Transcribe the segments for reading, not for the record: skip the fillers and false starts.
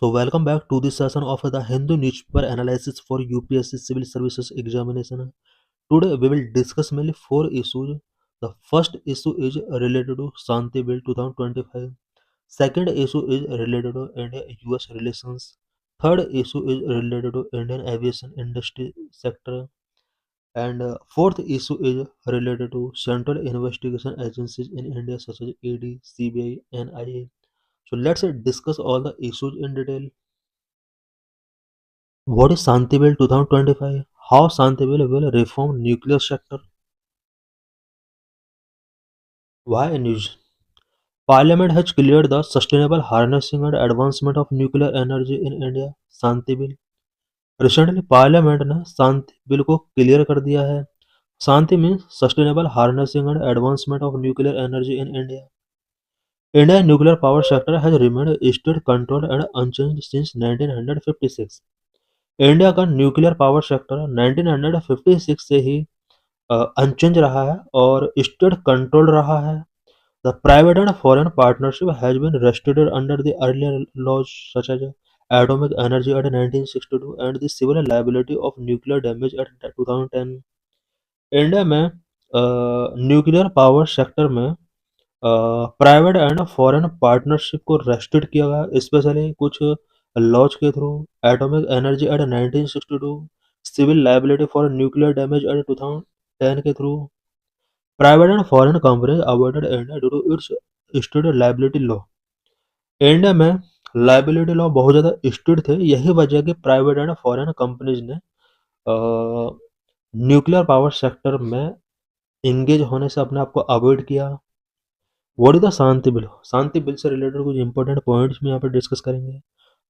So welcome back to this session of the Hindu newspaper analysis for UPSC Civil Services examination. Today we will discuss mainly four issues. The first issue is related to Shanti Bill 2025. Second issue is related to India-US relations. Third issue is related to Indian aviation industry sector. And fourth issue is related to central investigation agencies in India such as ED, CBI, and IA. So let's discuss all the issues in detail. What is Shanti Bill 2025? How Shanti Bill will reform nuclear sector? Why news? Parliament has cleared the sustainable harnessing and advancement of nuclear energy in India. Shanti bill recently parliament ने Shanti bill को clear कर दिया है. Shanti means sustainable harnessing and advancement of nuclear energy in India. India's nuclear power sector has remained state controlled and unchanged since 1956. India का nuclear power sector 1956 से ही unchange रहा है और स्टेट कंट्रोल रहा है. The private and foreign partnership has been restricted under the earlier laws such as atomic energy act 1962 and the civil liability of nuclear damage act 2010. India में nuclear power sector में private and foreign partnership को restrict किया गया, specially कुछ laws के through. Atomic energy act 1962, civil liability for nuclear damage act 2010 के through. Private and foreign companies avoided India due to its state liability law. India में liability law बहुत ज़्यादा strict थे. यही वजह है कि प्राइवेट एंड फॉरेन कंपनीज ने न्यूक्लियर पावर सेक्टर में इंगेज होने से अपने आप को अवॉइड किया. What is the Shanti bill? Shanti bill से रिलेटेड कुछ इंपॉर्टेंट पॉइंट्स में यहाँ पर डिस्कस करेंगे.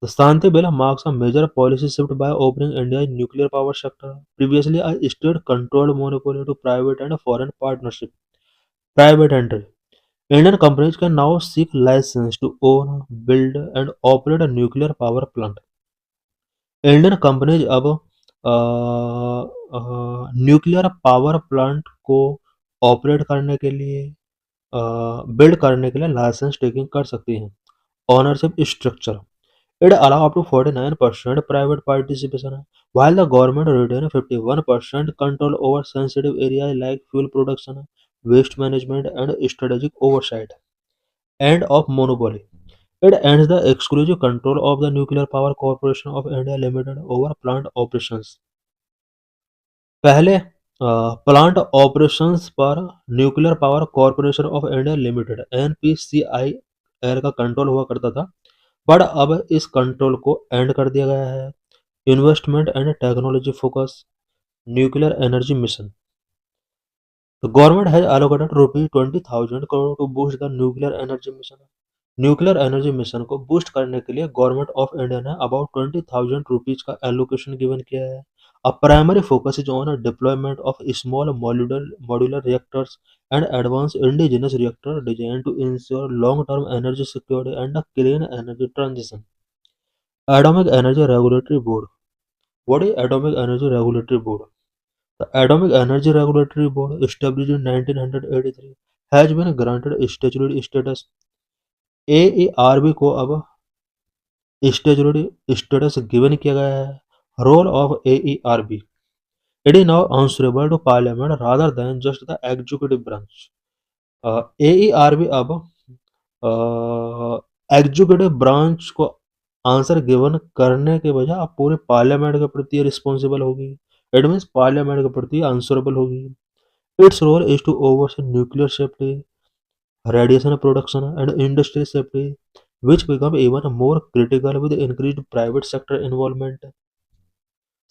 The Shanti Bill marks a major policy shift by opening India's nuclear power sector, previously a state-controlled monopoly, to private and foreign partnership. Private entry. Indian companies can now seek license to own, build, and operate a nuclear power plant. Indian companies अब nuclear power plant को operate करने के लिए, build करने के लिए licence taking कर सकती हैं. Ownership structure. It allow up to 49% private participation, while the government retain 51% control over sensitive areas like fuel production, waste management, and strategic oversight. End of monopoly. It ends the exclusive control of the Nuclear Power Corporation of India Limited over plant operations. पहले plant operations पर nuclear power corporation of India limited NPCIL का control हुआ करता था, but अब इस control को and कर दिया गया है. Investment and technology focus. Nuclear energy mission. The government has allocated rupees 20,000 crore to boost the nuclear energy mission. Nuclear energy mission को बूस्ट करने के लिए गवर्नमेंट ऑफ इंडिया ने अबाउट 20,000 रुपीज का एलोकेशन गिवन किया है. A primary focus is on a deployment of small modular reactors and advanced indigenous reactor designed to ensure long-term energy security and a clean energy transition. Atomic Energy Regulatory Board. What is Atomic Energy Regulatory Board? The Atomic Energy Regulatory Board, established in 1983, has been granted statutory status. AERB को अब statutory status given किया गया है. Role of AERB. It is now answerable to Parliament rather than just the executive branch. AERB अब executive branch को answer given करने के बजाय अब पूरे पार्लियामेंट के प्रति रिस्पॉन्सिबल होगी. इट मीन्स पार्लियामेंट के प्रति आंसरेबल होगी. Its role is to oversee nuclear safety, radiation production and industry safety, which become even more critical with increased private sector involvement.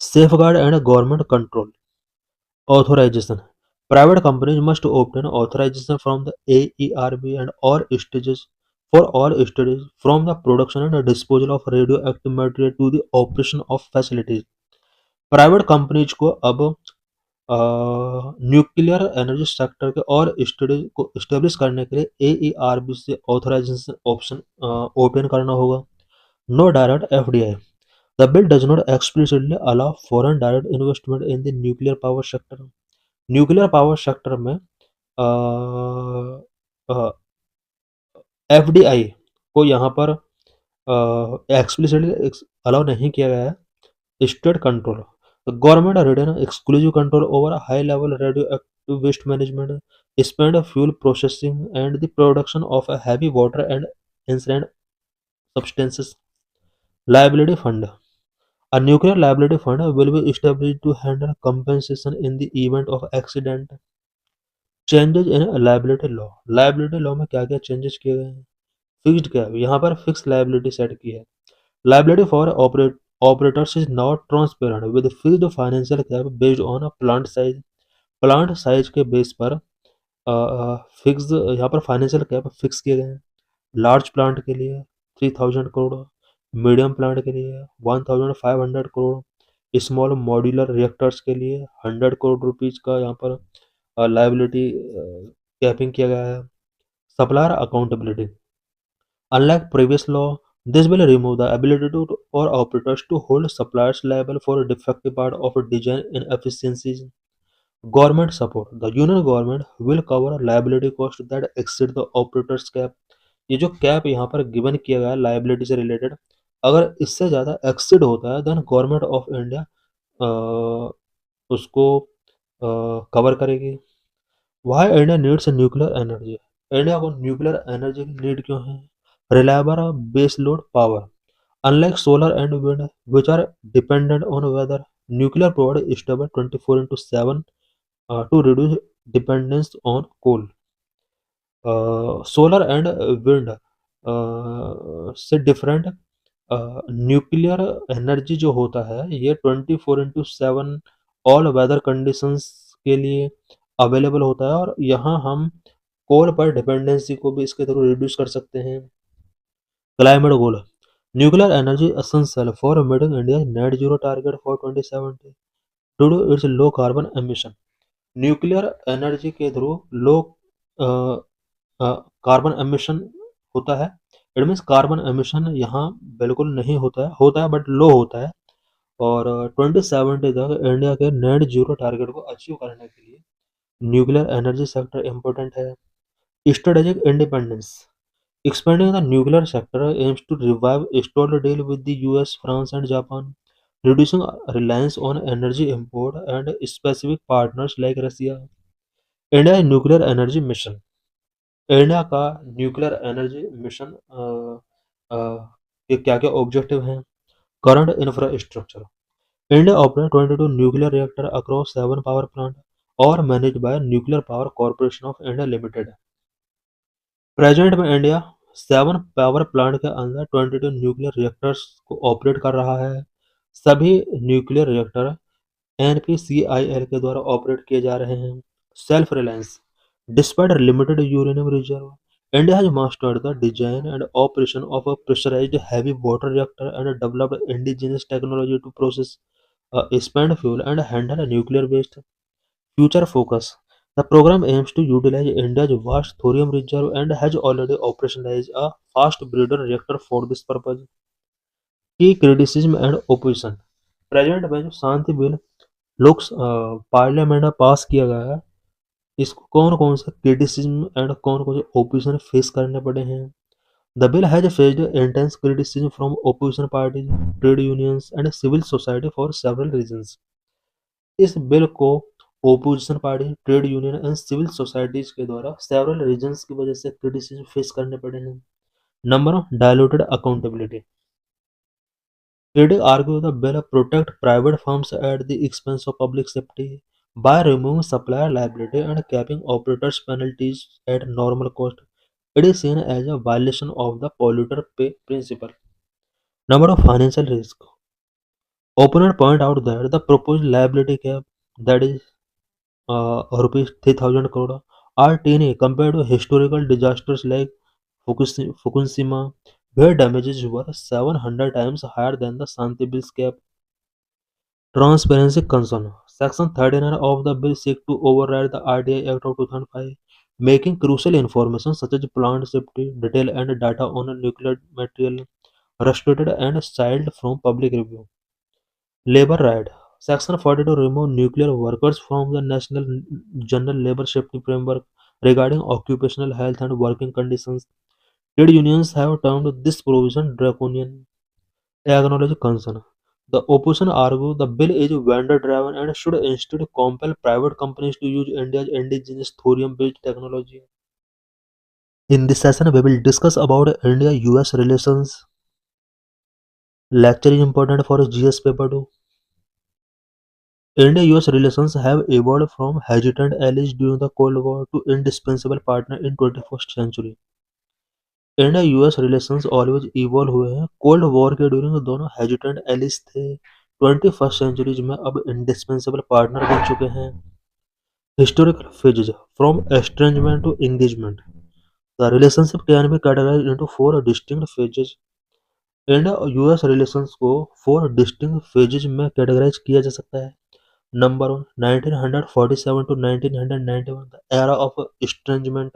Safeguard and government control. Authorization. Private companies must obtain authorization from the AERB and all stages for all stages from the production and disposal of radioactive material to the operation of facilities. Private companies को अब nuclear energy sector के और studies को establish करने के लिए AERB से authorisation option open करना होगा. No direct FDI. The bill does not explicitly allow foreign direct investment in the nuclear power sector. Nuclear power sector में FDI को यहाँ पर एक्सप्लिसिटली अलाउ नहीं किया गया है। State control, the government retain exclusive control over high level radioactive waste management, spent fuel processing and the production of a heavy water and incident substances. Liability fund, a nuclear liability fund will be established to handle compensation in the event of accident. Changes in liability law, liability law में क्या क्या changes किए गए हैं? Fixed cap, यहाँ पर fix liability set की है। Liability for operators is not transparent with fixed financial cap based on a plant size, plant size के बेस पर फिक्स यहाँ पर फाइनेंशियल कैप फिक्स किए गए हैं। लार्ज प्लांट के लिए 3000 करोड़, मीडियम प्लांट के लिए 1500 करोड़, स्मॉल मॉड्यूलर रिएक्टर्स के लिए 100 करोड़ रुपीज का यहाँ पर लाइबिलिटी कैपिंग किया गया है। Supplier accountability, unlike previous law, this will remove the ability for operators to hold suppliers liable for defective part of design inefficiencies. Government support, the union government will cover liability cost that exceed the operator's cap. ये जो cap यहाँ पर given किया गया है liability से related, अगर इससे ज़्यादा एक्सीड होता है देन गवर्नमेंट ऑफ इंडिया उसको कवर करेगी। Why India needs nuclear energy, India को न्यूक्लियर एनर्जी की नीड क्यों है? Reliable base load power, unlike solar and wind which are dependent on weather, nuclear provide stable 24/7 to reduce dependence on coal. Solar and wind से different nuclear energy जो होता है ये 24/7 all weather conditions के लिए available होता है और यहाँ हम कोल पर डिपेंडेंसी को भी इसके थ्रू रिड्यूस कर सकते हैं। Climate goal, nuclear energy essential for meeting India net zero target for 2070 due to its low carbon emission. Nuclear energy के थ्रू लो कार्बन एमिशन होता है। इट मीन्स कार्बन एमिशन यहाँ बिल्कुल नहीं होता है बट लो होता है और 2070 तक इंडिया के नेट जीरो टारगेट को अचीव करने के लिए न्यूक्लियर एनर्जी सेक्टर इम्पोर्टेंट है। Strategic independence, expanding the nuclear sector aims to revive stalled deal with the US, France and Japan, reducing reliance on energy import and specific partners like Russia. India nuclear energy mission, India का nuclear energy mission के क्या क्या objective हैं? Current infrastructure, India operate 22 nuclear reactor across 7 power plant और manage by nuclear power corporation of India limited. Present में India 7 power plant के अंदर 22 nuclear reactors को ऑपरेट कर रहा है। सभी न्यूक्लियर रिएक्टर एनपीसीआईएल के द्वारा ऑपरेट किए जा रहे हैं। Self reliance, despite limited uranium reserve, India has mastered the design and operation of a pressurised heavy water reactor and developed indigenous technology to process spent fuel and handle nuclear waste. Future focus, the program aims to utilize India's vast thorium reserve and has already operationalized a fast breeder reactor for this purpose. Key criticism and opposition, present में जो शांति bill लोक parliament में पास किया गया है इसको कौन कौन से क्रिटिसिज्म एंड कौन कौन से ओपोजिशन फेस करने पड़े हैं? The bill has faced intense criticism from opposition parties, trade unions and civil society for several reasons. इस बिल को opposition party, trade union and civil societies के द्वारा सेवरल रीजंस की वजह से क्रिटिसिज्म फेस करने पड़े हैं। Number of diluted accountability, critics argue the bill protect private firms at the expense of public safety by removing supplier liability and capping operators' penalties at normal cost. It is seen as a violation of the polluter pay principle. Number of financial risk. Opponents point out that the proposed liability cap, that is rupees 3,000 crore, are tiny compared to historical disasters like Fukushima, where damages were 700 times higher than the Shanti Bill's cap. Transparency concern. Section 39 of the bill seeks to override the RDI Act of 2005, making crucial information such as plant safety, detail and data on nuclear material restricted and shielded from public review. Labor right. Section 42 remove nuclear workers from the National General Labor Safety Framework regarding occupational health and working conditions. Trade unions have termed this provision draconian. Acknowledge concern. The opposition argue the bill is vendor-driven and should instead compel private companies to use India's indigenous thorium-based technology. In this session, we will discuss about India-US relations. Lecture is important for GS paper 2. India-US relations have evolved from hesitant allies during the Cold War to indispensable partner in 21st century. India US relations always evolve हुए हैं। Cold war के during दोनों hesitant allies थे। 21st centuries में अब indispensable partner बन चुके हैं। Historical phases from estrangement to engagement. The relationship can be categorized into four distinct phases. India और यूएस रिलेशंस को फोर डिस्टिंक्ट फेजेज में कैटेगराइज किया जा सकता है। Number one, 1947 to 1991, the era of estrangement।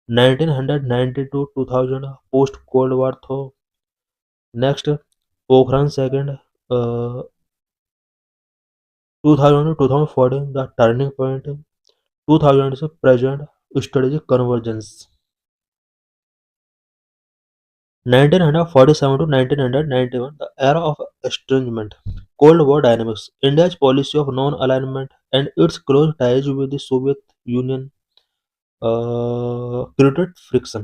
1992-2000 post cold war thaw. Next, Pokhran second, 2000-2014 the turning point. 2000 से present strategic convergence. 1947 to 1991 the era of estrangement, cold war dynamics, India's policy of non-alignment and its close ties with the Soviet Union created friction।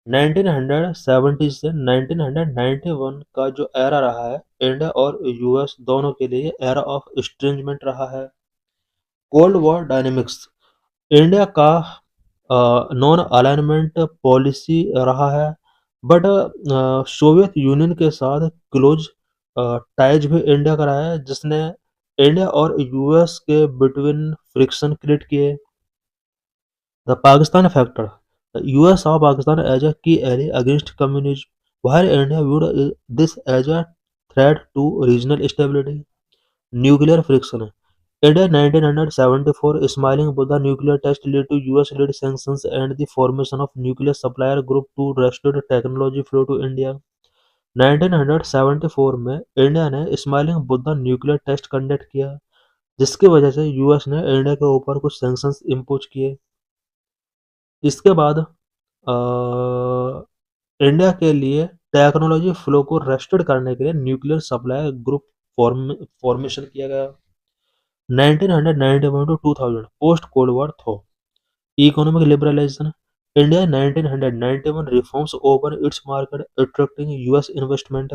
1970 से 1991 का जो era रहा है, India और US दोनों के लिए एरा ऑफ estrangement रहा है। कोल्ड वॉर डायनेमिक्स, इंडिया का नॉन अलाइनमेंट पॉलिसी रहा है, बट सोवियत यूनियन के साथ क्लोज टाइज भी इंडिया का रहा है, जिसने इंडिया और यूएस के बिटवीन फ्रिक्शन क्रिएट किए। The Pakistan factor. The US saw Pakistan as a key ally against communism, while India viewed this as a threat to regional stability. Nuclear friction. India 1974 smiling Buddha nuclear test led to US-led sanctions and the formation of nuclear supplier group to restrict technology flow to India। 1974 में India ने smiling Buddha nuclear test conduct किया, जिसकी वजह से US ने India के ऊपर कुछ सैंक्शंस इम्पोज किए। इसके बाद इंडिया के लिए टेक्नोलॉजी फ्लो को रेस्ट्रिक्ट करने के लिए न्यूक्लियर सप्लाई ग्रुप फॉर्मेशन किया गया। 1991 to 2000 post cold war though. Economic liberalisation, India 1991 reforms open its market attracting US investment.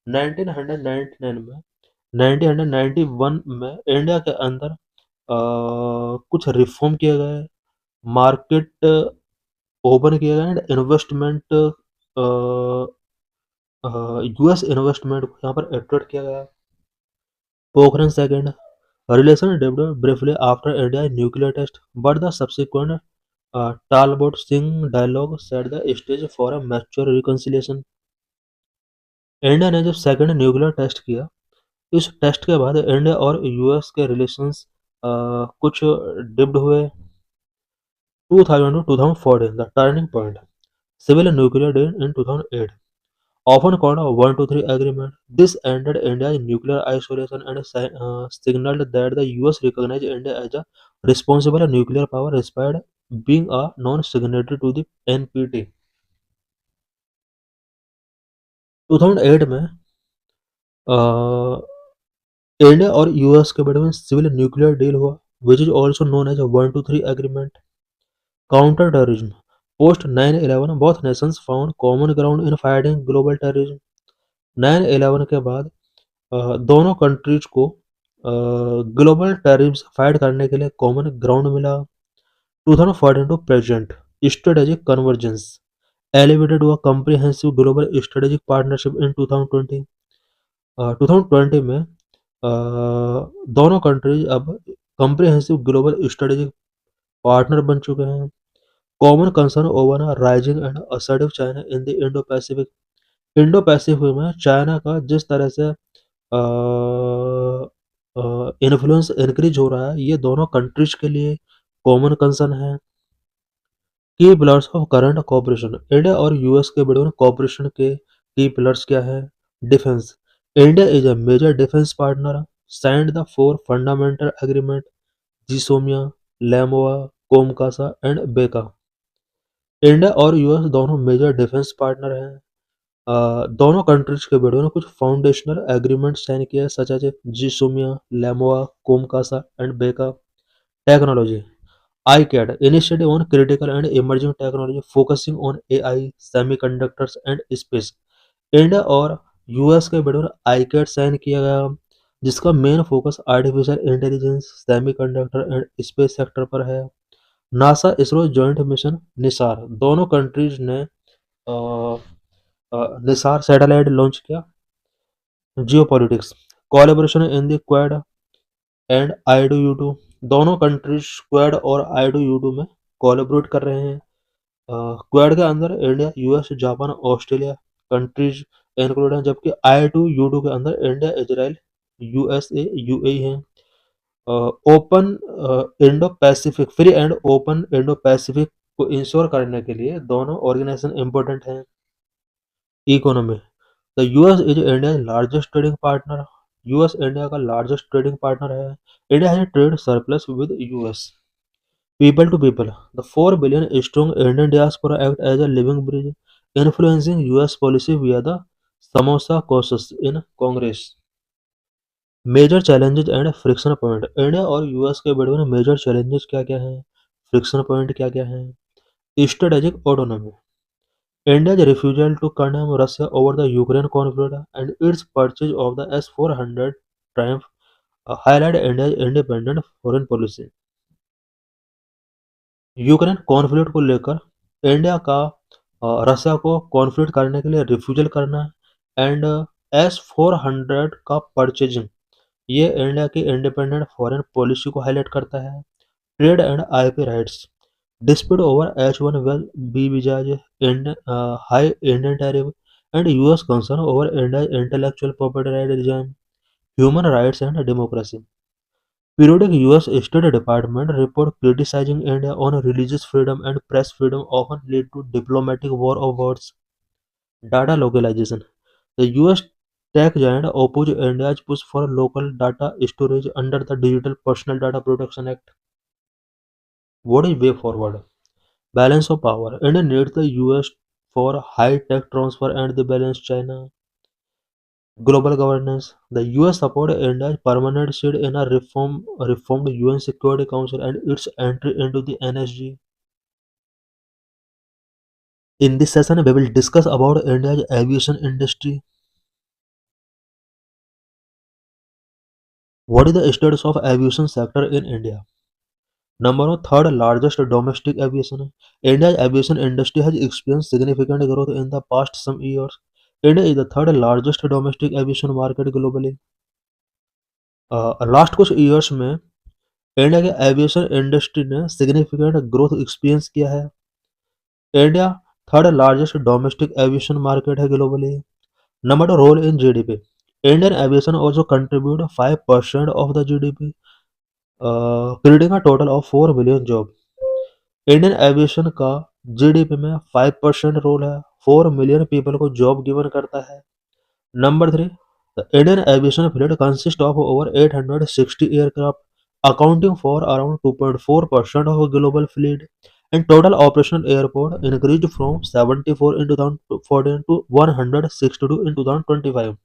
1999 में 1991 में इंडिया के अंदर कुछ रिफॉर्म किए गए, मार्केट ओपन किया गया एंड इन्वेस्टमेंट यूएस इन्वेस्टमेंट को यहाँ पर अट्रैक्ट किया गया। Pokhran second, relation developed briefly after India's nuclear test, but the subsequent Talbot-Singh dialogue set the stage for a mature reconciliation। India ने जब सेकंड न्यूक्लियर टेस्ट किया, इस टेस्ट के बाद इंडिया और यूएस के रिलेशंस कुछ डिप्ड हुए। 2000 to 2014 the turning point, civil nuclear deal in 2008, often called a 123 agreement. This ended India's nuclear isolation and signaled that the US recognized India as a responsible nuclear power despite being a non-signatory to the NPT। 2008 में India और US के बीच में civil nuclear deal हुआ, which is also known as 123 agreement. Counter terrorism, post 9/11 both nations found common ground in fighting global terrorism. 9/11 के बाद दोनों countries को ग्लोबल टेररिज्म फाइट करने के लिए कॉमन ग्राउंड मिला। 2014 to present strategic convergence elevated to a comprehensive global strategic partnership in 2020। 2020 में दोनों कंट्रीज अब कॉम्प्रिहेंसिव ग्लोबल स्ट्रेटेजिक पार्टनर बन चुके हैं। Common concern over a rising and assertive China in the Indo Pacific. Indo Pacific में China का जिस तरह से इन्फ्लुएंस इंक्रीज हो रहा है, ये दोनों कंट्रीज के लिए कॉमन कंसर्न है। Key pillars of current cooperation, India और यूएस के बीच कोऑपरेशन के की पिलर्स क्या है? Defence, India is a major defence partner, signed the four fundamental agreement GSOMIA, LEMOA, COMCASA and BECA. India और यूएस दोनों major defence partner हैं। दोनों कंट्रीज के बीच में कुछ फाउंडेशनल एग्रीमेंट साइन किया है, सच एज जिसोमिया, लेमोआ, कोमकासा एंड बेका। Technology ICAD initiative on critical and emerging technology focusing on AI, semiconductors and space। India और यूएस के बीच में ICAD साइन किया गया, जिसका main focus artificial intelligence, semiconductor and space sector पर है। NASA ISRO joint mission Nisar, दोनों कंट्रीज ने निसार सैटेलाइट लॉन्च किया। Geopolitics collaboration in the quad and IDU2, दोनों कंट्रीज क्वाड और IDU2 में कोलैबोरेट कर रहे हैं। क्वाड के अंदर India, US, Japan, Australia countries include हैं, जबकि I2U2 के अंदर इंडिया, इजराइल, यूएसए, यूएई हैं। Open Indo Pacific free and open Indo Pacific को इंश्योर करने के लिए दोनों ऑर्गेनाइजेशन इंपॉर्टेंट हैं। Economy the US is India largest trading partner, US India का लार्जेस्ट ट्रेडिंग पार्टनर है। India has trade surplus with US. People to people the 4 billion strong Indian diaspora act as a living bridge influencing US policy via the Samosa caucus in Congress। Major challenges and friction point, India और US के बीच में major challenges क्या क्या हैं, friction point क्या क्या हैं। Strategic autonomy, India's refusal to condemn Russia over the Ukraine conflict and its purchase of the S-400 Triumph highlight India's independent foreign policy। Ukraine conflict को लेकर इंडिया का रशिया को कॉन्फ्लिक्ट करने के लिए रिफ्यूजल करना एंड S-400 का purchasing, ये इंडिया की इंडिपेंडेंट फॉरेन पॉलिसी को हाईलाइट करता है। Trade and IP rights, dispute over H-1B visas, high Indian tariff, and US concern over India's intellectual property right regime, human rights and democracy। Periodic US State Department report criticizing India on religious freedom and press freedom often lead to diplomatic war of words। Data localization, the US tech giant oppose India's push for local data storage under the Digital Personal Data Protection Act। What is way forward? Balance of power, India needs the US for high tech transfer and the balance China। Global governance, the US support India's permanent seat in a reformed UN Security Council and its entry into the NSG। In this session, we will discuss about India's aviation industry. What is the status of aviation sector in India? Number one, third largest domestic aviation. India's aviation industry has experienced significant growth in the past some years। India is the third largest domestic aviation market globally। Last कुछ years में India के aviation industry ने significant growth experience किया है। India third largest domestic aviation market है globally. Number two, role in GDP, Indian aviation also contribute 5% of the GDP, creating a total of 4 billion job. Indian aviation का GDP में 5% role है, 4 million people को job given करता है। Number three, the Indian aviation fleet consists of over 860 aircraft, accounting for around 2.4% of global fleet, and total operational airport increased from 74 in 2014 to 162 in 2025।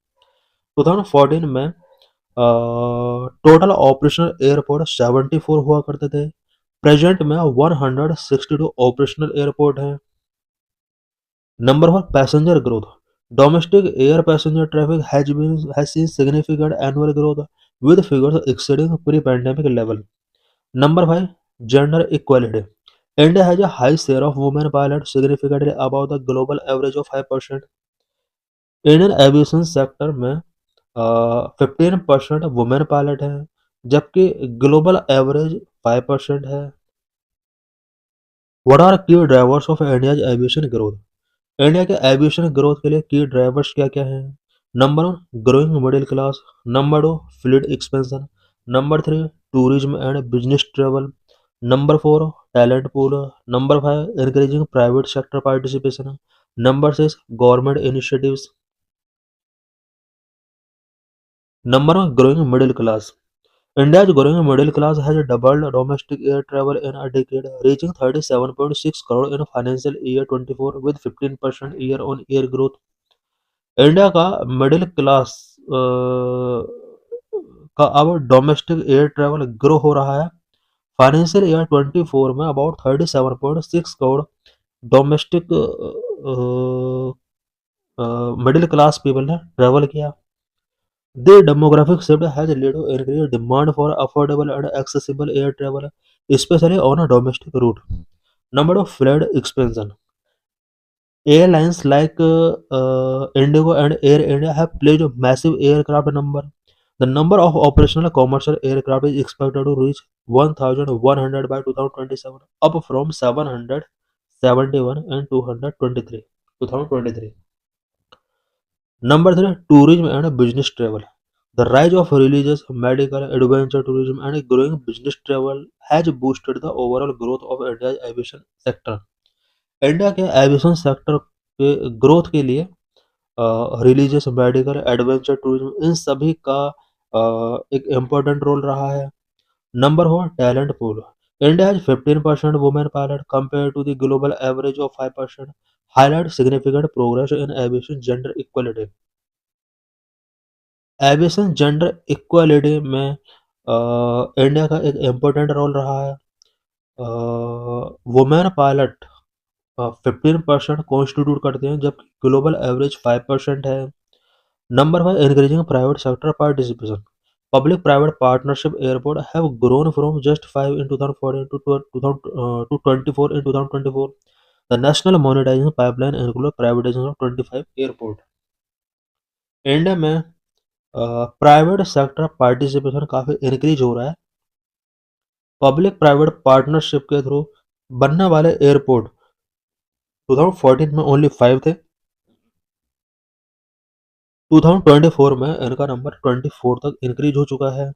2014 में total operational airport 74 हुआ करते थे, present में 162 operational airport हैं। Number one, passenger growth. Domestic air passenger traffic has seen significant annual growth with figures exceeding pre-pandemic level। Number five, gender equality. India has a high share of women pilots, significantly above the global average of 5%। Indian aviation sector में 15% women pilot हैं, जबकि global average 5% है। What are key drivers of India's aviation growth? India के aviation growth के लिए की drivers क्या क्या हैं? Number one, growing middle class. Number two, fleet expansion. Number three, tourism and business travel. Number four, talent pool. Number five, increasing private sector participation. Number six, government initiatives. Number one, growing middle class. India's growing middle class has doubled domestic air travel in a decade, reaching 37.6 crore in financial year 24 with 15% year-on-year growth. India का middle class का अब domestic air travel grow हो रहा है। Financial year 24 में about 37.6 crore domestic middle class people ने travel किया। The demographic shift has led to increased demand for affordable and accessible air travel, especially on a domestic route. Number of flight expansion. Airlines like Indigo and Air India have pledged a massive aircraft number. The number of operational commercial aircraft is expected to reach 1,100 by 2027, up from 771 in 2023. Number three, tourism and business travel. The rise of religious, medical, adventure tourism and growing business travel has boosted the overall growth of India's aviation sector. India के aviation sector के growth के लिए religious, medical, adventure tourism इन सभी का एक important role रहा है। Number 4, talent pool. India has 15% women pilot compare to the global average of 5%, highlight significant progress in aviation gender equality. Aviation gender equality में इंडिया का एक इम्पोर्टेंट रोल रहा है। वुमेन पायलट 15% कॉन्स्टिट्यूट करते हैं जबकि ग्लोबल एवरेज 5% है। Number 5, increasing private sector participation. Public private partnership airport have grown from just 5 in 2014 to 24 in 2024. The national monetization pipeline include privatization of 25 airport. India में private sector participation काफ़ी increase हो रहा है। Public private partnership के through बनने वाले airport 2014 में only 5 थे। 2024 में इनका नंबर 24 तक इंक्रीज हो चुका है।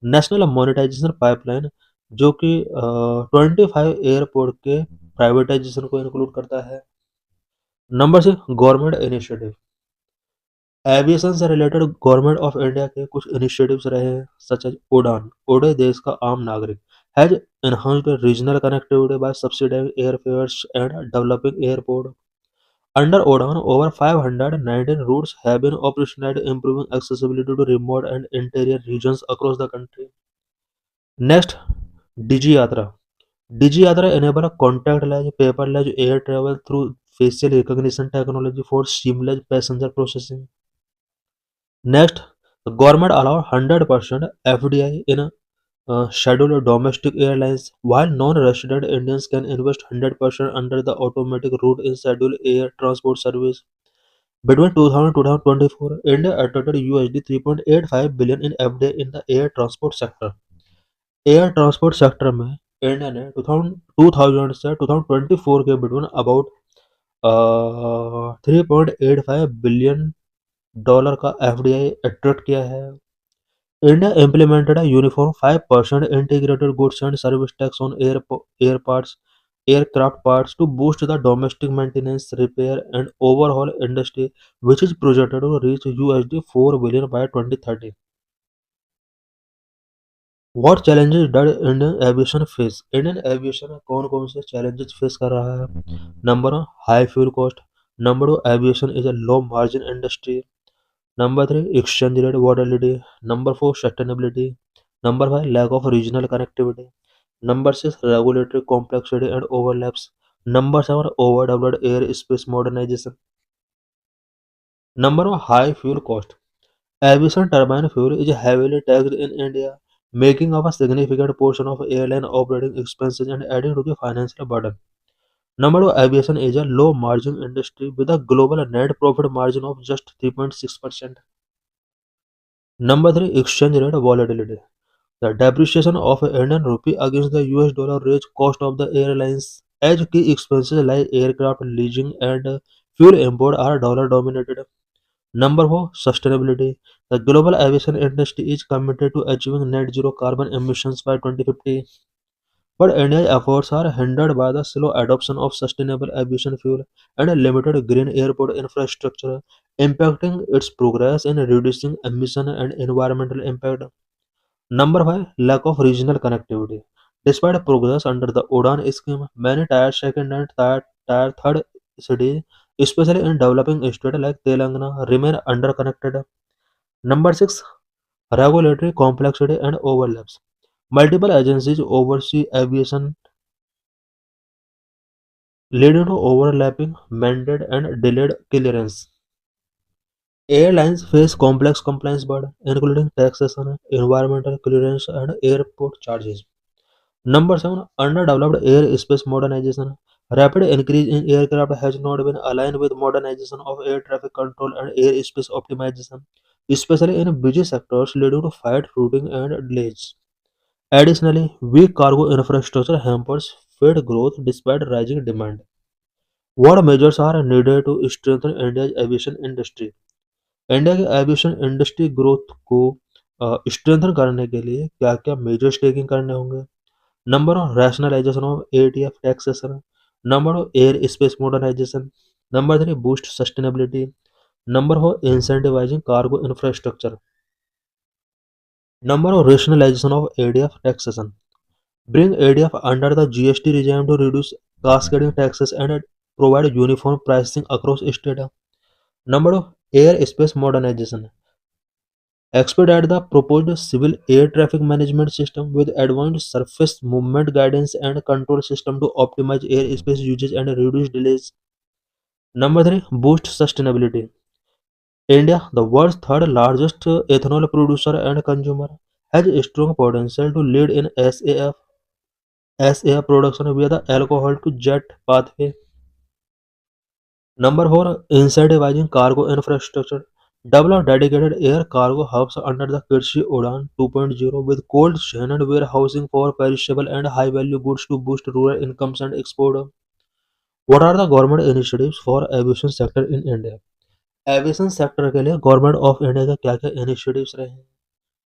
नेशनल मोनेटाइजेशन पाइपलाइन जो कि 25 एयरपोर्ट के प्राइवेटाइजेशन को इंक्लूड करता है। Number 6, government initiative. एविएशन से रिलेटेड गवर्नमेंट ऑफ इंडिया के कुछ इनिशिएटिव्स रहे हैं सच एज उड़ान। उड़े देश का आम नागरिक has enhanced regional connectivity by subsidizing airfares and developing airport. Under UDAN, over 519 routes have been operationalized, improving accessibility to remote and interior regions across the country. Next, Digi Yatra. Digi Yatra enable a contactless, paperless air travel through facial recognition technology for seamless passenger processing. Next, the government allow 100% FDI in scheduled domestic airlines, while non-resident Indians can invest 100% under the automatic route in scheduled air transport service. Between 2000 and 2024, India attracted USD 3.85 billion in FDI in the air transport sector. Air transport sector में India ने 2000 से 2024 के between about 3.85 billion dollar का FDI attract किया है। India implemented a uniform 5% integrated goods and service tax on aircraft parts to boost the domestic maintenance, repair, and overhaul industry, which is projected to reach USD 4 billion by 2030. What challenges does Indian aviation face? Indian aviation कौन कौन से challenges face कर रहा है? Number 1, high fuel cost. Number 2, aviation is a low margin industry. Number 3, exchange rate volatility. Number 4, sustainability. Number 5, lack of regional connectivity. Number 6, regulatory complexity and overlaps. Number 7, overdeveloped airspace modernization. Number 1, high fuel cost. Aviation turbine fuel is heavily taxed in India, making up a significant portion of airline operating expenses and adding to the financial burden. Number 2, aviation is a low margin industry with a global net profit margin of just 3.6%. Number 3, exchange rate volatility. The depreciation of Indian rupee against the US dollar raised cost of the airlines as key expenses like aircraft leasing and fuel import are dollar dominated. Number 4, sustainability. The global aviation industry is committed to achieving net zero carbon emissions by 2050, but India's efforts are hindered by the slow adoption of sustainable aviation fuel and a limited green airport infrastructure, impacting its progress in reducing emission and environmental impact. Number 5, lack of regional connectivity. Despite progress under the UDAN scheme, many Tier 2 and Tier 3 cities, especially in developing states like Telangana, remain underconnected. Number 6, regulatory complexity and overlaps. Multiple agencies oversee aviation, leading to overlapping mandate and delayed clearance. Airlines face complex compliance burden, including taxation, environmental clearance, and airport charges. Number 7, underdeveloped airspace modernization. Rapid increase in aircraft has not been aligned with modernization of air traffic control and airspace optimization, especially in busy sectors, leading to flight routing and delays. Additionally, weak cargo infrastructure hampers freight growth despite rising demand. What measures are needed to strengthen India's aviation industry? India की aviation industry growth को strengthen करने के लिए क्या-क्या measures taking करने होंगे? Number one, rationalisation of ATF taxation. Number two, air space modernisation. Number three, boost sustainability. Number four, incentivising cargo infrastructure. Number four, rationalization of ADF taxation. Bring ADF under the GST regime to reduce cascading taxes and provide uniform pricing across states. Number two, air space modernization. Expedite the proposed civil air traffic management system with advanced surface movement guidance and control system to optimize airspace usage and reduce delays. Number three, boost sustainability. India, the world's third largest ethanol producer and consumer, has a strong potential to lead in SAF production via the alcohol to jet pathway. Number four, incentivizing cargo infrastructure. Develop dedicated air cargo hubs under the Krishi Udan 2.0 with cold chain and warehousing for perishable and high-value goods to boost rural incomes and export. What are the government initiatives for aviation sector in India? Aviation sector के लिए government of India का क्या क्या initiatives रहे हैं?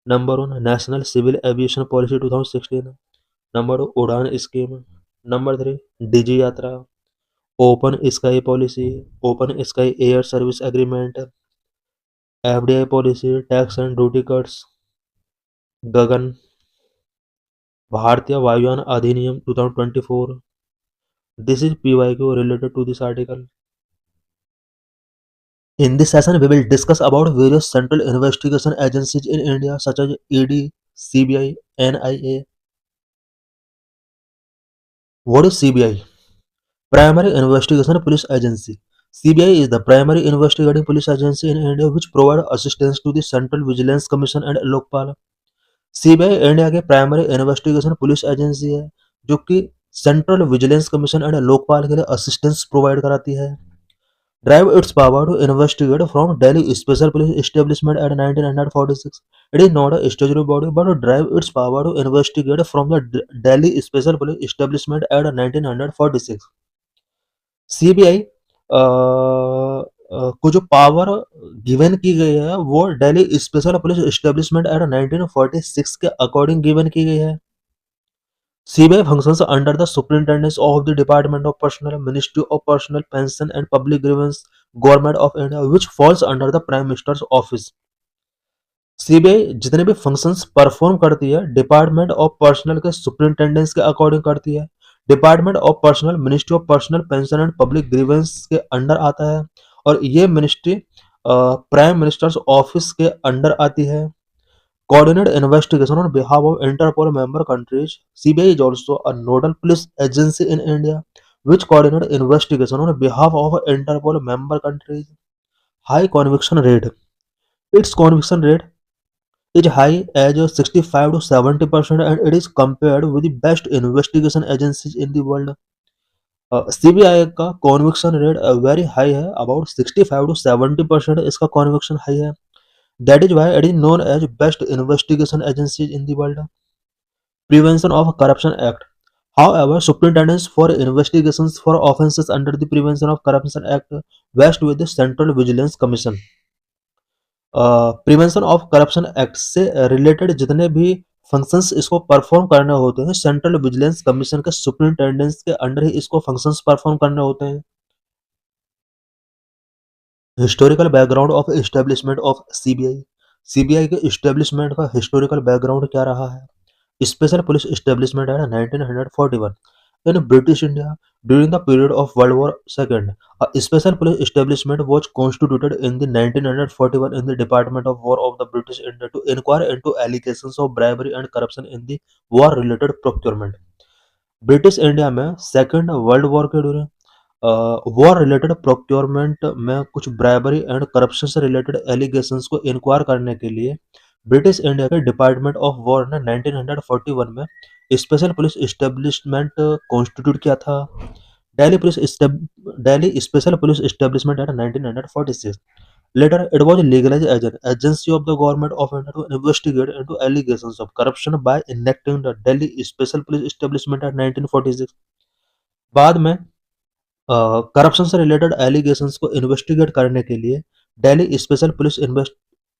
Number one, national civil aviation policy 2016. Number two, Udan scheme. Number three, Digi Yatra. Open sky policy. Open sky air service agreement. FDI policy. Tax and duty cuts. Gagan. Bharatiya Vayuyan अधिनियम 2024. This is PYQ related to this article. In this session, we will discuss about various central investigation agencies in India such as ED, CBI, NIA. What is CBI? Primary Investigation Police Agency. CBI is the primary investigating police agency in India which provide assistance to the Central Vigilance Commission and Lokpal. CBI India के primary investigation police agency है जो कि central vigilance commission and Lokpal के लिए assistance provide कराती है. Drive its power to investigate from Delhi Special Police Establishment at 1946. It is not a statutory body but drive its power to investigate from the Delhi Special Police Establishment at 1946. CBI को जो power given की गई है वो Delhi special police establishment at 1946 के according given की गई है. CBI functions under the Superintendence of the Department of Personnel, Ministry of Personnel, Pension and Public Grievance, Government of India, which falls under the Prime Minister's office. CBI जितने भी functions perform करती है department of personal के सुपरिंटेंडेंस के according करती है. Department of personal ministry of personal pension and public grievance के under आता है और ये मिनिस्ट्री प्राइम मिनिस्टर्स ऑफिस के अंडर आती है. Coordinate investigation on behalf of Interpol member countries. CBI is also a nodal police agency in India, which coordinate investigation on behalf of Interpol member countries. High conviction rate. Its conviction rate is high as 65 to 70%, and it is compared with the best investigation agencies in the world. CBI का conviction rate very high है, about 65 to 70% इसका conviction high है. That is why it is known as best investigation agencies in the world. Prevention of Corruption Act. However, superintendents for investigations for offences under the Prevention of Corruption Act vest with the Central Vigilance Commission. Prevention of corruption act से related जितने भी functions इसको perform करने होते हैं central vigilance commission के superintendents के under ही इसको फंक्शंस परफॉर्म करने होते हैं. Historical background of establishment of CBI. CBI के एस्टेब्लिशमेंट का हिस्टोरिकल बैकग्राउंड क्या रहा है? Special police establishment at 1941 in British India during the period of World War II. A special police establishment was constituted in the 1941 in the Department of War of the British India to inquire into allegations of bribery and corruption in the war-related procurement. British India में second world war के दौरान war related procurement में कुछ bribery and corruption से related allegations को inquire करने के लिए ब्रिटिश इंडिया के डिपार्टमेंट ऑफ वॉर ने 1941 में स्पेशल पुलिस एस्टेब्लिशमेंट कॉन्स्टिट्यूट किया था। Delhi special police establishment at 1946। Later, it was legalized as an agency of the government of India to investigate into allegations of corruption by enacting the Delhi Special Police Establishment at 1946। बाद में corruption से related allegations को investigate करने के लिए Delhi special police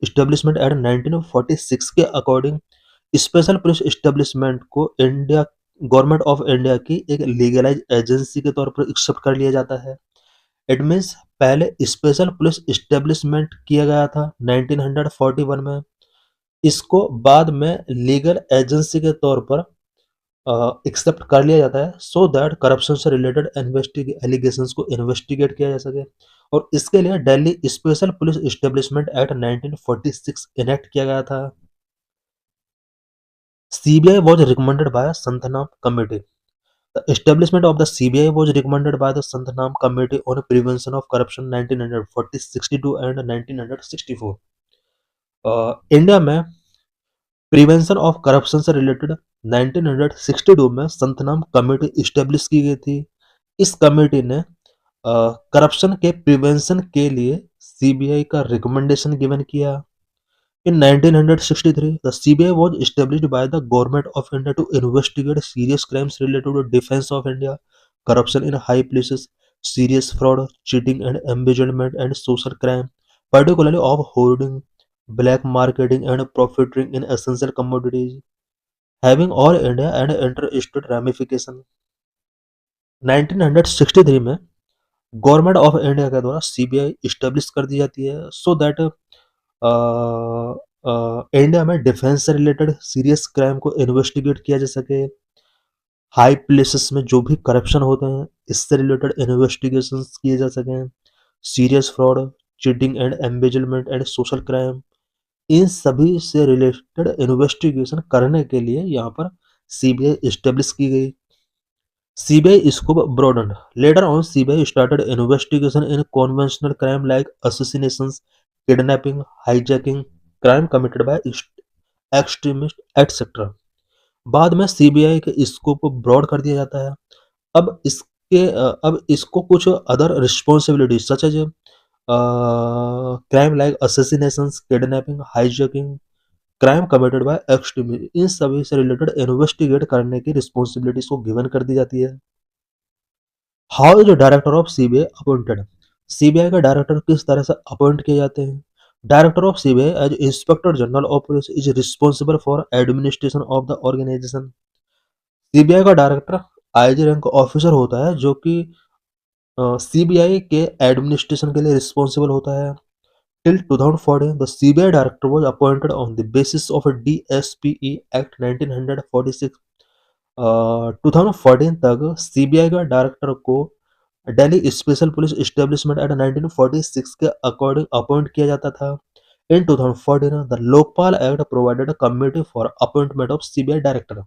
establishment act 1946 के according special police establishment को India government of India की एक लीगलाइज एजेंसी के तौर पर एक्सेप्ट कर लिया जाता है। इट मीन्स पहले स्पेशल पुलिस इस्टेब्लिशमेंट किया गया था 1941 में, इसको बाद में लीगल एजेंसी के तौर पर एक्सेप्ट कर लिया जाता है सो दैट करप्शन से रिलेटेड एलिगेशंस को इन्वेस्टिगेट किया जा सके। और इसके लिए Delhi special police establishment act 1946 enact किया गया था। CBI was recommended by Santnam committee. The establishment of the CBI was recommended by the Santnam committee on prevention of corruption 1962 and 1964। India में प्रिवेंशन ऑफ करप्शन से रिलेटेड 1962 में संतनाम कमेटी इस्टेब्लिश की गई थी। इस कमेटी ने करप्शन के प्रिवेंशन के लिए सीबीआई का रिकमेंडेशन गिवन किया। In 1963, the CBI was established by the Government of India to investigate serious crimes related to defense of India, corruption in high places, serious fraud, cheating and embezzlement, and social crime, particularly of hoarding, black marketing, and profiteering in essential commodities, having all India and interstate ramification। 1963 में government of India के द्वारा CBI establish कर दी जाती है so that India में defence से related serious crime को इन्वेस्टिगेट किया जा सके, हाई प्लेसेस में जो भी करप्शन होते हैं इससे रिलेटेड इन्वेस्टिगेशंस किए जा सकें, serious fraud, cheating and embezzlement and social crime, इन सभी से रिलेटेड इन्वेस्टिगेशन करने के लिए यहाँ पर सीबीआई इस्टेब्लिश की गई। CBI scope broadened. Later on, CBI started investigation in conventional crime like assassinations, kidnapping, hijacking, crime committed by extremists, etc. बाद में सीबीआई के स्कोप को ब्रॉड कर दिया जाता है। अब इसको कुछ other responsibility such as crime like assassinations, kidnapping, hijacking, crime committed by extremist, इन सभी से रिलेटेड इन्वेस्टिगेट करने की रिस्पॉन्सिबिलिटीज को गिवन कर दी जाती है। How is director of CBI appointed? CBI का डायरेक्टर किस तरह से अपॉइंट किए जाते हैं? Director of CBI as inspector general of police is responsible for administration of the organisation. CBI का डायरेक्टर आईजी रैंक ऑफिसर होता है जो कि सीबीआई के एडमिनिस्ट्रेशन के लिए रिस्पॉन्सिबल होता है। Till 2014, the CBI director was appointed on the basis of a DSPE Act 1946। 2014 तक सीबीआई का डायरेक्टर को Delhi special police establishment act 1946 के अकॉर्डिंग अपॉइंट किया जाता था। इन 2014, the Lokpal act provided a committee for appointment of CBI director.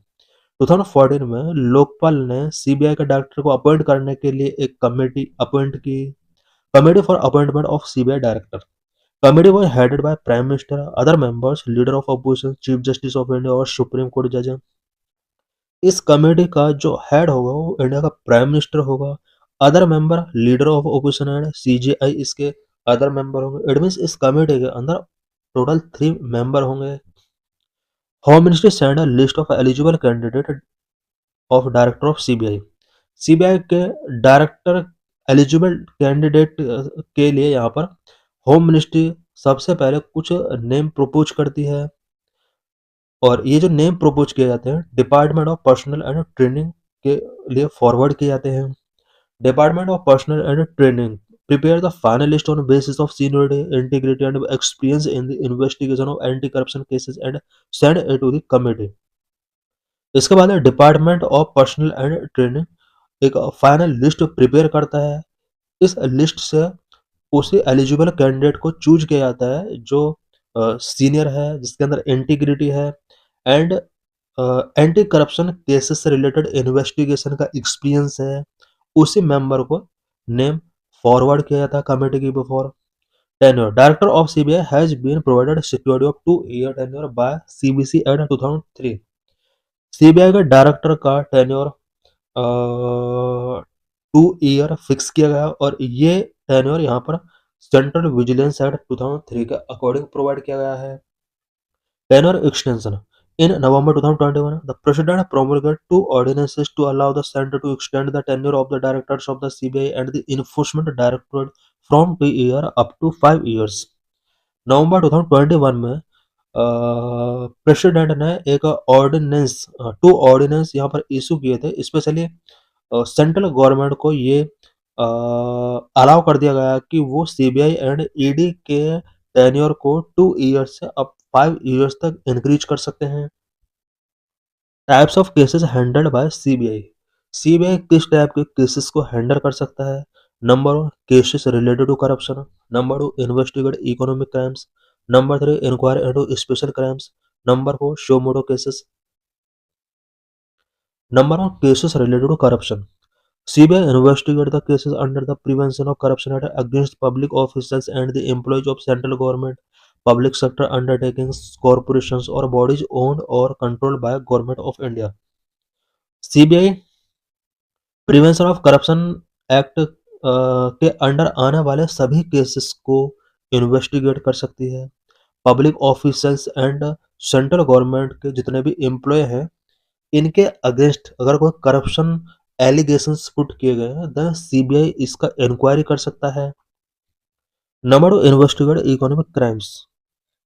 2014 में लोकपाल ने CBI के डायरेक्टर को अपॉइंट करने के लिए एक कमेटी अपॉइंट की, committee for appointment of CBI director. Committee was headed by Prime Minister, other members, Leader of Opposition, Chief Justice of India और सुप्रीम कोर्ट जज। इस कमेटी का जो हेड होगा वो इंडिया का प्राइम मिनिस्टर होगा, other member leader of opposition and CJI इसके अदर मेंबर होंगे। इट मींस इस कमेटी के अंदर टोटल 3 मेंबर होंगे। Home ministry send a list of eligible candidate of director of CBI. CBI के डायरेक्टर एलिजिबल कैंडिडेट के लिए यहाँ पर होम मिनिस्ट्री सबसे पहले कुछ नेम प्रपोज करती है और ये जो नेम प्रपोज किए जाते हैं department of personal and training के लिए फॉरवर्ड किए जाते हैं। Department of personal and training prepare the final list on basis of seniority, integrity and experience in the investigation of anti-corruption cases and send it to the committee. इसके बाद है department of personal and training, एक final list prepare करता है। इस list से उसी eligible candidate को चूज किया जाता है जो सीनियर है, जिसके अंदर इंटीग्रिटी है एंड एंटी करप्शन केसेस से रिलेटेड इन्वेस्टिगेशन का एक्सपीरियंस है। उसी मेंबर को नेम फॉरवर्ड किया जाता है कमेटी के before. Tenure, director of CBI has been provided security of 2 year tenure by CBC act 2003। CBI के डायरेक्टर का टेन्योर 2 ईयर फिक्स किया गया और ये टेन्योर यहाँ पर सेंट्रल विजिलेंस एक्ट 2003 के अकॉर्डिंग प्रोवाइड किया गया है। Tenure extension. In November 2021, the President promulgated 2 ordinances to allow the Center to extend the tenure of the directors of the CBI and the Enforcement Directorate from 2 years up to 5 years. नवंबर 2021 में president ने एक ordinance 2 ordinance यहाँ पर issue किए थे। Specially central government को ये allow कर दिया गया कि वो सीबीआई एंड ईडी के टेन्योर को 2 ईयर्स से अब 5 ईयर्स तक इंक्रीज कर सकते हैं। Types of cases handled by CBI. CBI किस टाइप के केसेस को हैंडल कर सकता है? Number 1, cases related to corruption. Number 2, investigate economic crimes. Number 3, inquiry into special crimes. Number 4, suo motu cases. Number 1, cases related to corruption. CBI investigate the cases under the Prevention of Corruption Act against public officials and the employees of central government, public sector undertakings, corporations or bodies owned or controlled by Government of India. CBI prevention of corruption act के under आने वाले सभी cases को investigate कर सकती है। Public officers and central government के जितने भी एम्प्लॉय हैं, इनके अगेंस्ट अगर कोई करप्शन एलिगेशंस पुट किए गए हैं, देन सीबीआई इसका इंक्वायरी कर सकता है। Number 2, investigate economic crimes.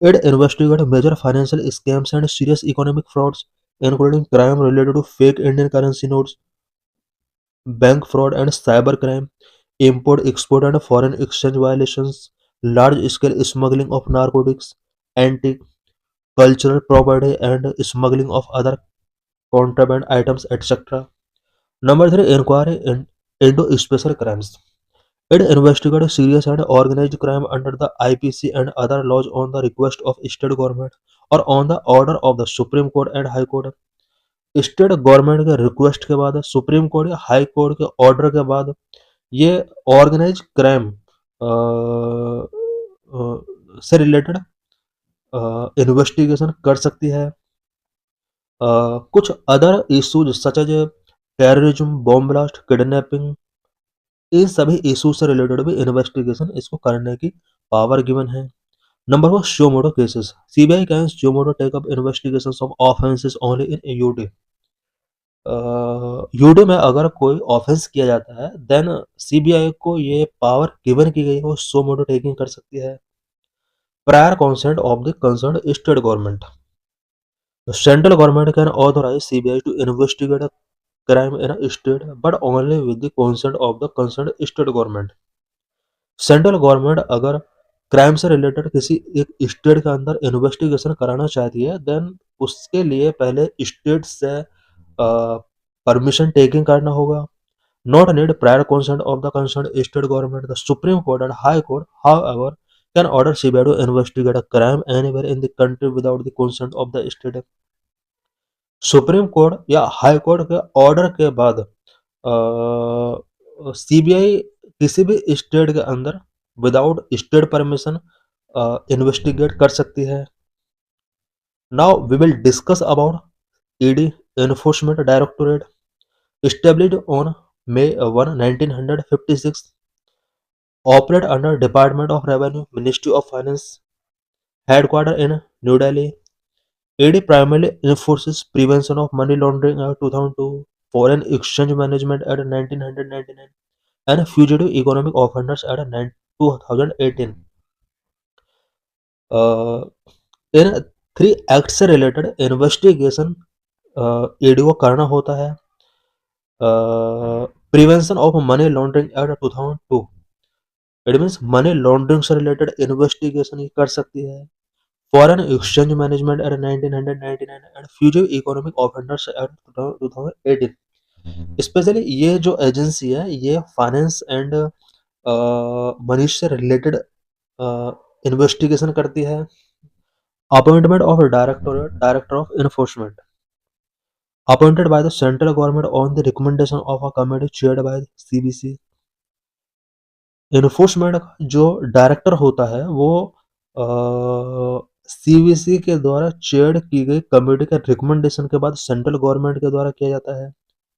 It investigate major financial scams and serious economic frauds including crime related to fake Indian currency notes, bank fraud and cyber crime, import, export and foreign exchange violations, large scale smuggling of narcotics, antique, cultural property and smuggling of other contraband items, etc. Number 3, inquiry into special crimes. It investigates serious and organized crime under the IPC and other laws on the request of state government or on the order of the Supreme Court and High Court. State government के request के बाद, supreme court या high court के order के बाद ये organize crime से related investigation कर सकती है। कुछ other issues such as terrorism, bomb blast, kidnapping, इन सभी इशू से रिलेटेड भी इन्वेस्टिगेशन इसको करने की पावर गिवन है। Number 4, suo motu cases. CBI can suo motu take up investigations of offences only in UD. UD में अगर कोई ऑफेंस किया जाता है, देन सीबीआई को ये पावर गिवन की गई, वो शो मोटो टेकिंग कर सकती है। Prior consent of the concern state government. The central government can authorize CBI to investigate a crime in a state, but only with the consent of the concerned state government. Central government अगर crime से related किसी एक state के अंदर investigation कराना चाहती है, then उसके लिए पहले स्टेट से परमिशन टेकिंग करना होगा। Not need prior consent of the concerned state government. The Supreme Court and High Court, however, can order CBI to investigate a crime anywhere in the country without the consent of the state. Supreme court या high court के order के बाद CBI किसी भी state के अंदर without state permission investigate कर सकती है। Now we will discuss about ED enforcement directorate established on May 1, 1956, operate under Department of Revenue, Ministry of Finance, headquartered in New Delhi. ED primarily enforces prevention of money laundering Act 2002, Foreign Exchange Management Act 1999, and Fugitive Economic Offenders Act 2018. इन 3 act से related investigation ED को करना होता है। Prevention of money laundering act 2002, it means money laundering से related investigation ये कर सकती है। Foreign exchange management act 1999 and fugitive economic offenders act 2018। Specially ये जो एजेंसी है ये फाइनेंस एंड मनी से रिलेटेड इन्वेस्टिगेशन करती है। Appointment of director of enforcement appointed by the central government on the recommendation of a committee chaired by CBC। Enforcement का जो director होता है वो सीबीसी के द्वारा चेयर की गई कमेटी के रिकमेंडेशन के बाद सेंट्रल गवर्नमेंट के द्वारा किया जाता है।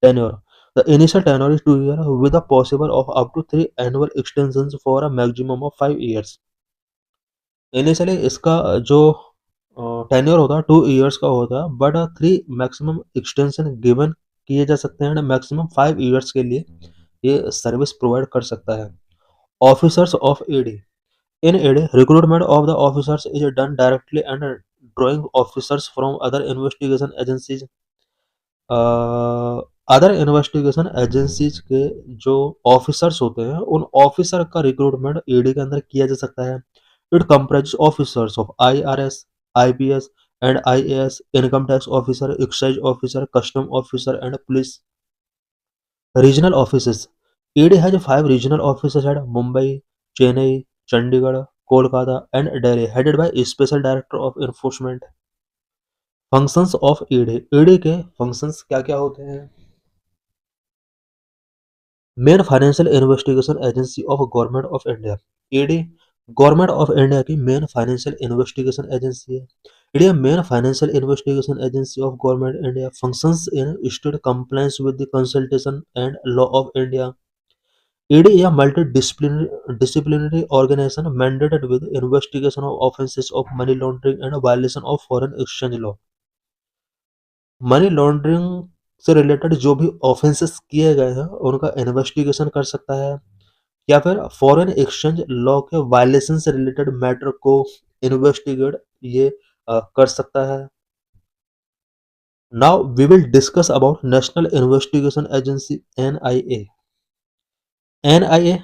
Tenure the initial tenure is 2 year with a possible of up to 3 annual extensions for a maximum of 5 years। Initially इसका जो टेन्योर होता है 2 years का होता है बट 3 मैक्सिमम एक्सटेंशन गिवन किए जा सकते हैं मैक्सिमम 5 years के लिए ये सर्विस प्रोवाइड कर सकता है। Officers of ED in ED recruitment of the officers is done directly and drawing officers from other investigation agencies. Other investigation agencies के जो ऑफिसर्स होते हैं उन ऑफिसर का रिक्रूटमेंट ईडी के अंदर किया जा सकता है। It comprises officers of IRS, IPS and IAS, income tax officer, excise officer, custom officer and police. Regional offices ED has 5 regional offices at Mumbai, Chennai, Chandigarh, Kolkata and Delhi headed by a special director of enforcement। Functions of ED ED के functions क्या क्या होते हैं? Main financial investigation agency of government of India ED government of India की main financial investigation agency है। ED main financial investigation agency of government India functions in state compliance with the consultation and law of India. ED या multidisciplinary organization mandated with investigation of offences of money laundering and violation of foreign exchange law. Money laundering से related जो भी offences किए गए हैं उनका investigation कर सकता है या फिर फॉरेन एक्सचेंज लॉ के वायलेशन से रिलेटेड मैटर को इन्वेस्टिगेट ये कर सकता है। Now we will discuss about national investigation agency NIA. NIA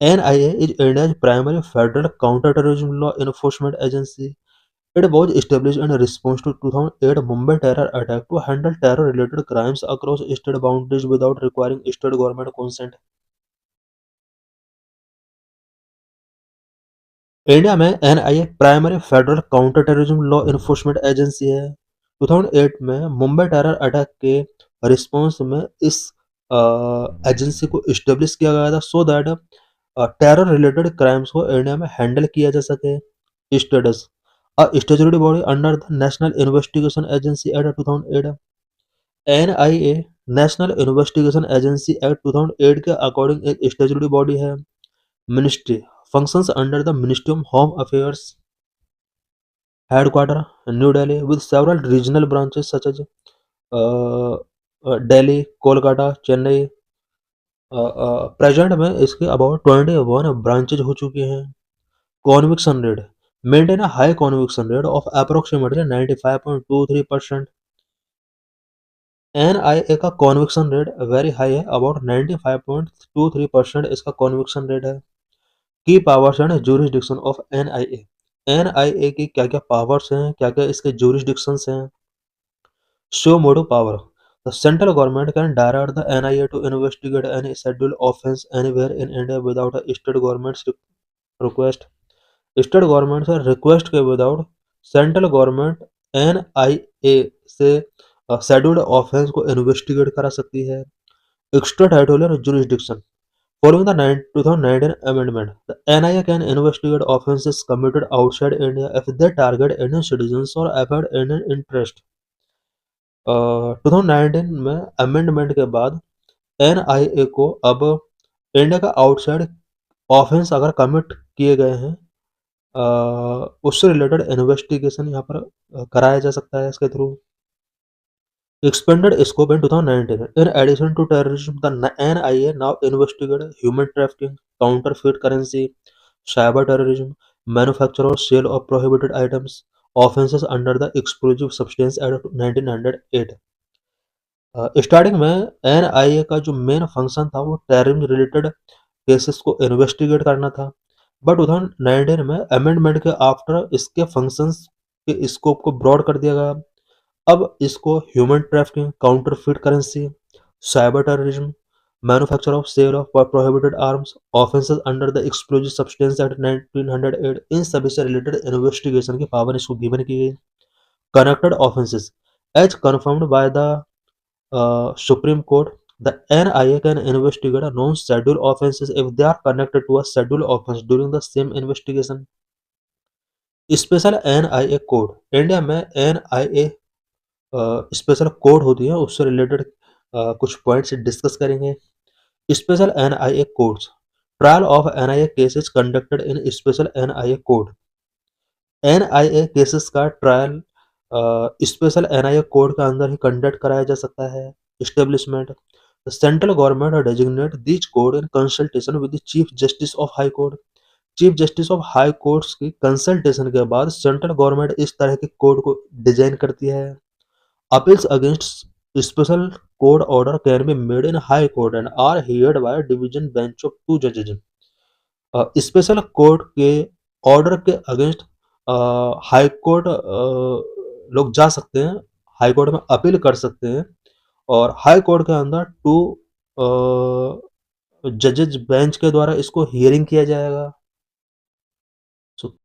NIA is India's primary federal counter-terrorism law enforcement agency. It was established in response to 2008 Mumbai terror attack to handle terror-related crimes across state boundaries without requiring state government consent. India में NIA primary federal counter terrorism law enforcement agency है। 2008 में Mumbai terror attack के response में इस agency को establish किया गया था so that terror related crimes को इंडिया में हैंडल किया जा सके। Status a statutory body under the national investigation agency act 2008। NIA national investigation agency act 2008 के अकॉर्डिंग एक स्टैट्यूटरी बॉडी है। Ministry functions under the Ministry of Home Affairs, headquarter New Delhi with several regional branches such as Delhi, Kolkata, Chennai। Present में इसके about 21 branches हो चुके हैं। Conviction rate maintain a high conviction rate of approximately 95.23%। NIA का conviction rate very high है, about 95.23% इसका conviction rate है। की powers and jurisdiction of NIA। NIA की क्या क्या पावर्स हैं, क्या क्या इसके ज्यूरिसडिक्शंस हैं। Suo motu power the central government can direct the NIA to investigate any scheduled offence anywhere in India without a state government request. State government से request के विदाउट सेंट्रल गवर्नमेंट NIA से scheduled offence को investigate करा सकती है। Extraterritorial jurisdiction Following the 2019 amendment, the NIA can investigate offences committed outside India if they target Indian citizens or affect Indian interest। 2019 में amendment के बाद NIA को अब इंडिया का आउटसाइड ऑफेंस अगर कमिट किए गए हैं उससे रिलेटेड इन्वेस्टिगेशन यहाँ पर कराया जा सकता है इसके through. Expanded scope in 2019. In addition to terrorism, the NIA now investigate human trafficking, counterfeit currency, cyber terrorism, manufacture or sale of prohibited items, offenses under the Explosive Substance Act 1908। Starting में NIA का जो main function था वो terrorism related cases को investigate करना था। But 2019 में amendment के आफ्टर इसके फंक्शंस के स्कोप को ब्रॉड कर दिया गया। अब इसको human trafficking, counterfeit currency, cyber terrorism, manufacture of sale of prohibited arms, offences under the explosive substance act 1908, इन सभी से रिलेटेड इन्वेस्टिगेशन की पावर इसको गिवन की गई। Connected offences as confirmed by the Supreme Court, the NIA can investigate a non-scheduled offences if they are connected to a scheduled offense during the same investigation. Special NIA code, India में NIA special code होती है, उससे related कुछ points discuss करेंगे। Special NIA codes, trial of NIA cases conducted in special NIA code. NIA cases का trial special NIA code के अंदर ही conduct कराया जा सकता है। Establishment, the central government designate this code in consultation with the chief justice of high court. Chief justice of high courts की consultation के बाद सेंट्रल गवर्नमेंट इस तरह के कोड को डिजाइन करती है। Appeals against special code order can be made in high court and are heard by division bench of 2 जजेस। स्पेशल कोर्ट के ऑर्डर के अगेंस्ट हाई कोर्ट लोग जा सकते हैं, हाई कोर्ट में अपील कर सकते हैं और हाई कोर्ट के अंदर 2 जजेस बेंच के द्वारा इसको हियरिंग किया जाएगा।